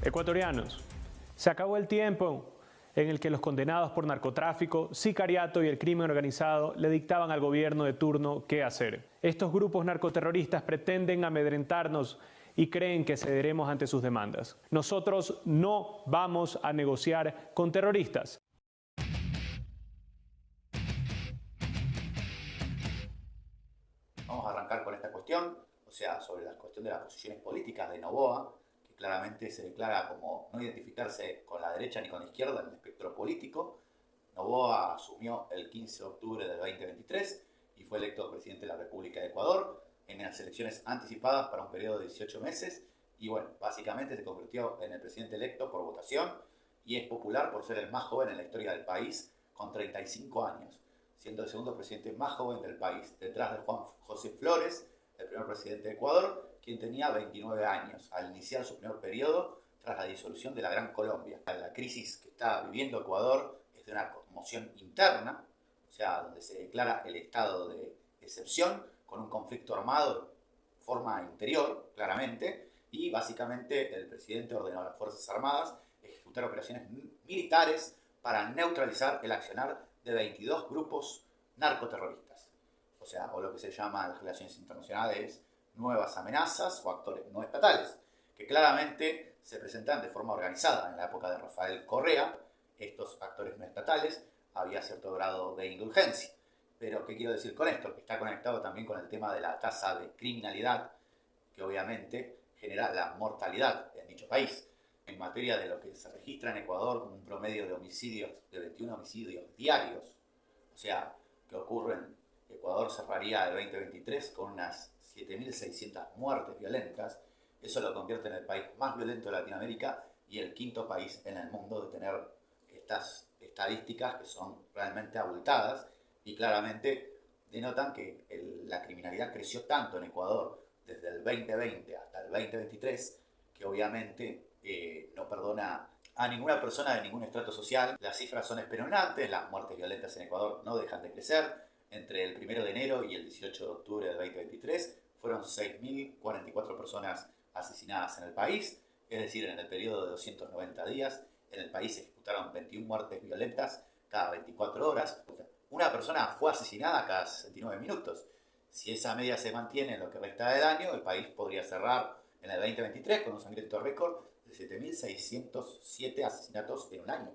Ecuatorianos, se acabó el tiempo en el que los condenados por narcotráfico, sicariato y el crimen organizado le dictaban al gobierno de turno qué hacer. Estos grupos narcoterroristas pretenden amedrentarnos y creen que cederemos ante sus demandas. Nosotros no vamos a negociar con terroristas. Vamos a arrancar con esta cuestión, o sea, sobre la cuestión de las posiciones políticas de Noboa, que claramente se declara como no identificarse con la derecha ni con la izquierda en el espectro político. Noboa asumió el 15 de octubre del 2023 y fue electo presidente de la República de Ecuador en las elecciones anticipadas para un periodo de 18 meses y bueno, básicamente se convirtió en el presidente electo por votación y es popular por ser el más joven en la historia del país con 35 años, siendo el segundo presidente más joven del país, detrás de Juan José Flores, el primer presidente de Ecuador, quien tenía 29 años al iniciar su primer periodo tras la disolución de la Gran Colombia. La crisis que está viviendo Ecuador es de una conmoción interna, o sea, donde se declara el estado de excepción con un conflicto armado de forma interior, claramente, y básicamente el presidente ordenó a las Fuerzas Armadas ejecutar operaciones militares para neutralizar el accionar de 22 grupos narcoterroristas, o sea, o lo que se llama en las relaciones internacionales nuevas amenazas o actores no estatales, que claramente se presentan de forma organizada. En la época de Rafael Correa, estos actores no estatales había cierto grado de indulgencia. Pero, ¿qué quiero decir con esto? Que está conectado también con el tema de la tasa de criminalidad, que obviamente genera la mortalidad en dicho país. En materia de lo que se registra en Ecuador como un promedio de homicidios, de 21 homicidios diarios, o sea, que ocurren, Ecuador cerraría el 2023 con unas 7.600 muertes violentas. Eso lo convierte en el país más violento de Latinoamérica y el quinto país en el mundo de tener estas estadísticas que son realmente abultadas y claramente denotan que la criminalidad creció tanto en Ecuador desde el 2020 hasta el 2023 que obviamente no perdona a ninguna persona de ningún estrato social. Las cifras son espeluznantes, las muertes violentas en Ecuador no dejan de crecer. Entre el 1 de enero y el 18 de octubre del 2023 fueron 6.044 personas asesinadas en el país, es decir, en el periodo de 290 días, en el país se ejecutaron 21 muertes violentas cada 24 horas. Una persona fue asesinada cada 69 minutos. Si esa media se mantiene en lo que resta del año, el país podría cerrar en el 2023 con un sangriento récord de 7.607 asesinatos en un año.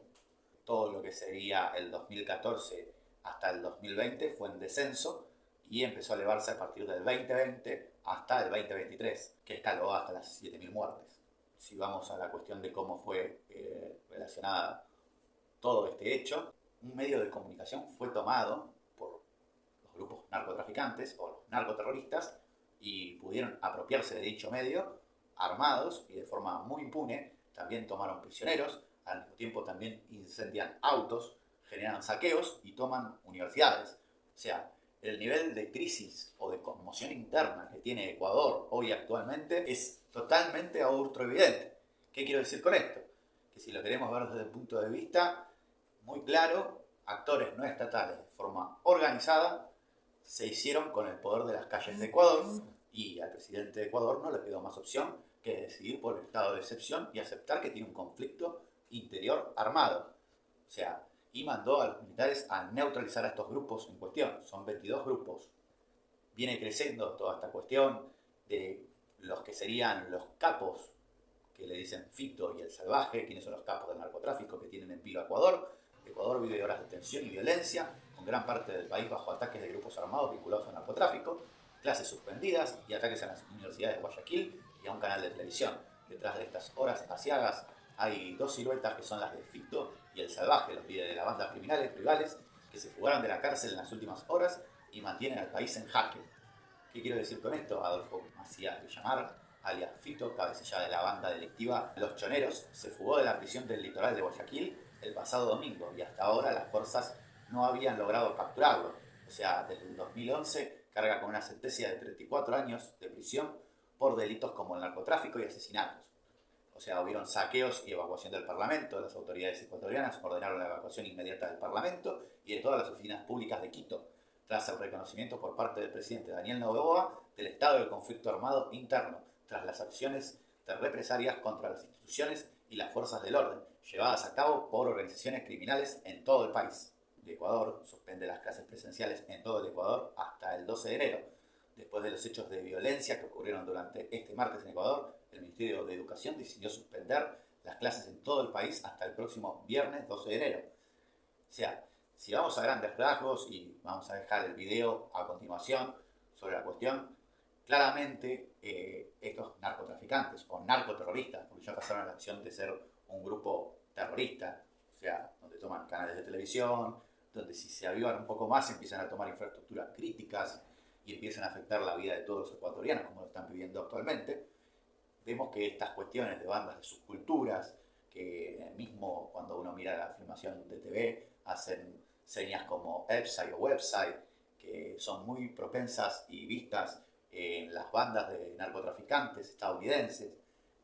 Todo lo que sería el 2014 hasta el 2020 fue en descenso y empezó a elevarse a partir del 2020 hasta el 2023, que escaló hasta las 7.000 muertes. Si vamos a la cuestión de cómo fue relacionada todo este hecho, un medio de comunicación fue tomado por los grupos narcotraficantes o los narcoterroristas y pudieron apropiarse de dicho medio armados y de forma muy impune. También tomaron prisioneros, al mismo tiempo también incendian autos, generan saqueos y toman universidades. O sea, el nivel de crisis o de conmoción interna que tiene Ecuador hoy actualmente es totalmente evidente. ¿Qué quiero decir con esto? Que si lo queremos ver desde el punto de vista muy claro, actores no estatales de forma organizada se hicieron con el poder de las calles de Ecuador y al presidente de Ecuador no le quedó más opción que decidir por el estado de excepción y aceptar que tiene un conflicto interior armado. O sea, y mandó a los militares a neutralizar a estos grupos en cuestión. Son 22 grupos. Viene creciendo toda esta cuestión de los que serían los capos, que le dicen Fito y el Salvaje, quienes son los capos del narcotráfico que tienen en vilo a Ecuador. Ecuador vive horas de tensión y violencia, con gran parte del país bajo ataques de grupos armados vinculados al narcotráfico, clases suspendidas y ataques a las universidades de Guayaquil y a un canal de televisión. Detrás de estas horas aciagas hay dos siluetas que son las de Fito y el Salvaje, los líderes de la banda criminales rivales que se fugaron de la cárcel en las últimas horas y mantienen al país en jaque. ¿Qué quiero decir con esto? Adolfo Macías Villamar, alias Fito, cabecilla de la banda delictiva Los Choneros, se fugó de la prisión del litoral de Guayaquil el pasado domingo y hasta ahora las fuerzas no habían logrado capturarlo. O sea, desde el 2011 carga con una sentencia de 34 años de prisión por delitos como el narcotráfico y asesinatos. O sea, hubieron saqueos y evacuación del Parlamento. Las autoridades ecuatorianas ordenaron la evacuación inmediata del Parlamento y de todas las oficinas públicas de Quito, tras el reconocimiento por parte del presidente Daniel Noboa del estado de conflicto armado interno, tras las acciones de represalias contra las instituciones y las fuerzas del orden, llevadas a cabo por organizaciones criminales en todo el país. El Ecuador suspende las clases presenciales en todo el Ecuador hasta el 12 de enero. Después de los hechos de violencia que ocurrieron durante este martes en Ecuador, el Ministerio de Educación decidió suspender las clases en todo el país hasta el próximo viernes 12 de enero. O sea, si vamos a grandes rasgos, y vamos a dejar el video a continuación sobre la cuestión, claramente estos narcotraficantes o narcoterroristas, porque ya pasaron a la acción de ser un grupo terrorista, o sea, donde toman canales de televisión, donde si se avivan un poco más empiezan a tomar infraestructuras críticas y empiezan a afectar la vida de todos los ecuatorianos, como lo están viviendo actualmente. Vemos que estas cuestiones de bandas de subculturas, que mismo cuando uno mira la filmación de TV, hacen señas como website o website, que son muy propensas y vistas en las bandas de narcotraficantes estadounidenses.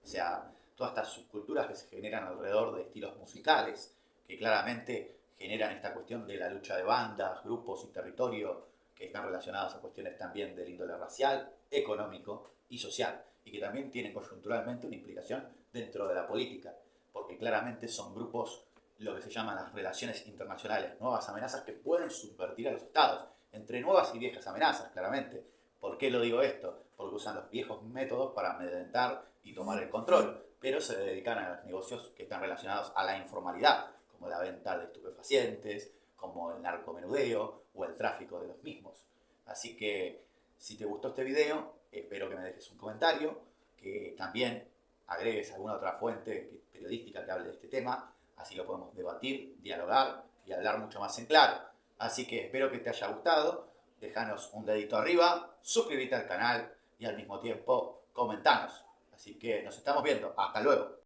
O sea, todas estas subculturas que se generan alrededor de estilos musicales, que claramente generan esta cuestión de la lucha de bandas, grupos y territorio, que están relacionados a cuestiones también del índole racial, económico y social, y que también tienen coyunturalmente una implicación dentro de la política, porque claramente son grupos, lo que se llaman las relaciones internacionales, nuevas amenazas que pueden subvertir a los estados, entre nuevas y viejas amenazas, claramente. ¿Por qué lo digo esto? Porque usan los viejos métodos para amedrentar y tomar el control, pero se dedican a los negocios que están relacionados a la informalidad, como la venta de estupefacientes, como el narcomenudeo o el tráfico de los mismos. Así que, si te gustó este video, espero que me dejes un comentario, que también agregues alguna otra fuente periodística que hable de este tema, así lo podemos debatir, dialogar y hablar mucho más en claro. Así que espero que te haya gustado, déjanos un dedito arriba, suscríbete al canal y al mismo tiempo comentanos. Así que nos estamos viendo, hasta luego.